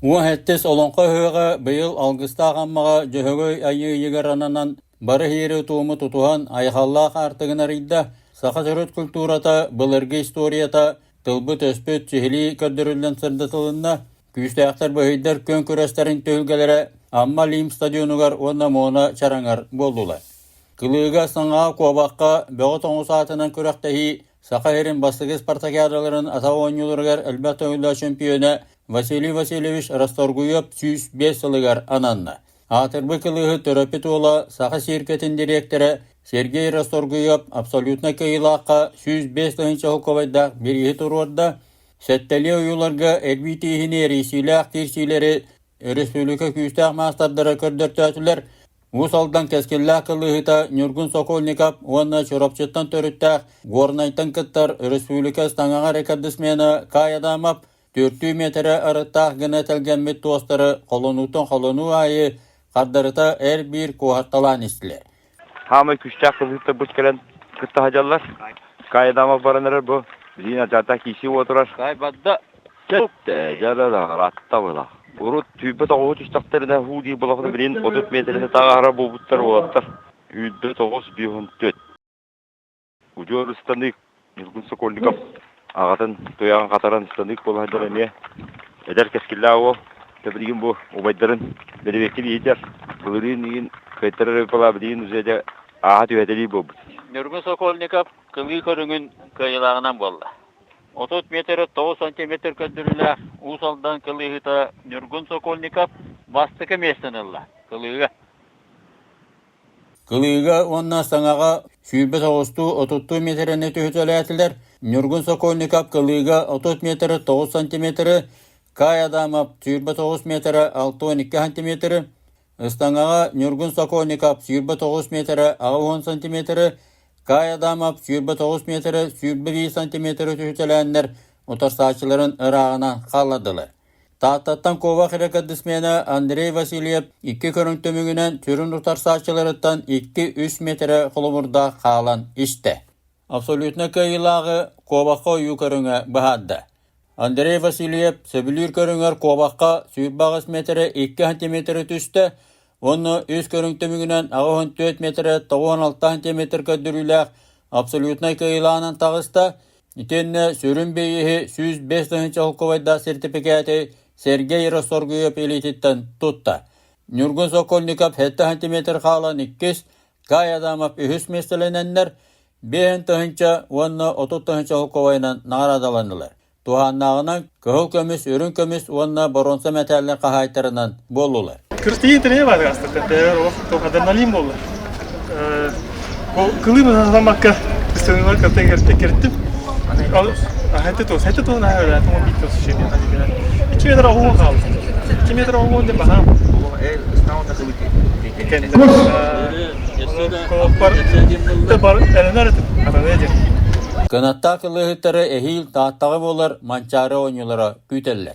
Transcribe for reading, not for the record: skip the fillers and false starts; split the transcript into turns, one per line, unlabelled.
Уәһәттес олонқа hööға быйыл алгыстағанмаға жөһөгөй айы егерананан бары хиері тууму тутухан айхаллаах артыгына рийда саха сөрөт культурата, былыргы историята, тылбыт өспөт чехили көрдөрүлден сырдытылынна күстәқтар быһыйдар көн көрәстерин төгөлгеләре Амма Лим стадионугар онна моона чараңар болдулар. Кылыга саңа куабаққа бөҕө тоңу саатынан көрәктәһи саха херин бастыгы спартакиадаларын ата ойнюларгар әлбәттә уйла чемпионы Василий Васильевич Расторгуев 105 сылыгар ананна. Атырбы кылыгы төрөпет ола саха сиркетин директоры Сергей Расторгуев абсолютно кыйлаққа 105 тыгынча холковайда бирихи турорда сәттәле уйуларга элбитихини рейсиле актирсилери республика күстәк мастардары көрдөртәтүләр. Усалдан кәскеллә кылыгыта Нюргун Сокольников онна чоропчыттан төрүттәк горнайтан кыттар республика стангага рекордсмена Каядамап 4 метре арыттақ гына тәлгәнмет туастары қолонутан қолону айы қаддарыта әр бір қуатталан істілер.
Хамы күштәк кызықты бұш келен кытта хажалар. Каядамап баранырыр бұ. Зина жата киши отырар.
Кайбадда
Кетті, жарада ратта бұла. Урут түйбі тоғыз үштақтарына худи бұлақны білін 30 метріне тағара бұбыттар олаттар. Үйді 9-1-4. Ұжор ұстанық, Нюргун Сокольников. Ағатын тояған қатаран ұстанық бұл хаддар әме. Әдер кәскілі ауы. Тәбірген бұл обайдарын бәдебеккен етер. Бұлырын ең қайтарар өпіла білейін үзеде ағат өйәделей бұл.
Нюргун Сокольников кылы көріңін кайылағынан болды. 30 метр 9 сантиметр көндірілі усалдан кылыгыта Нюргун Сокольников бастықы местенілі кылыға.
Кылыга онна саңаға сүйбі тоғысту 30 метріне түйітелі әтілер. Нюргун Сокольников кылыга 30 метр 9 сантиметр, Каядамап сүйбі 9 метр 6-12 сантиметр, Ыстангаға Нюргун Сокольников сүйбі 9 метр 10 сантиметр, Каядамап сүйбі 9 метр 5 сантиметр түйітелі әнлер ұтарсачыларын ырағынан қаладылар. Тааттаттан ковақ рекордсмена Андрей Васильев 2 көрінтөмігінен түрін ұтарсачыларыттан 2-3 метр қолымырда қалан ішті. Абсолютно кайылағы коваққа ою көріңі бұхадды. Андрей Васильев сөбілір көріңер коваққа сүйбағыз метр 2 сантиметр түсті. Оны өз көрінтөмігінен 4 метр 96 сантиметр көдіріләқ абсолютно кайылағынан тағыста. Итенне сөрін бейі 105 тыгынча холковайда сертификаты Сергей Расторгуев элититтен тутта. Нюргун Сокольников 7 сантиметр қалан 2, Каядамап 3 местелененлер 5 тыгынча, онны 30 тыгынча холковайнан нарадаланылар. Туханнағынан көхіл көміс, өрін көміс, онны боронса мәтәлі қағайтарынан болулар.
Күрстейітіне бады астықта, адреналин болды. Кылымын азамаққа күстеуіңлер кірттім. Хәтті тоғын әйелі, әтімін бейт тосы шене. 2 метр оғуын қалды. 2 метр оғуын деп бағам.
Кынатта кылыгыттары эхил тааттағы болар манчары ойнылары күйтеллер.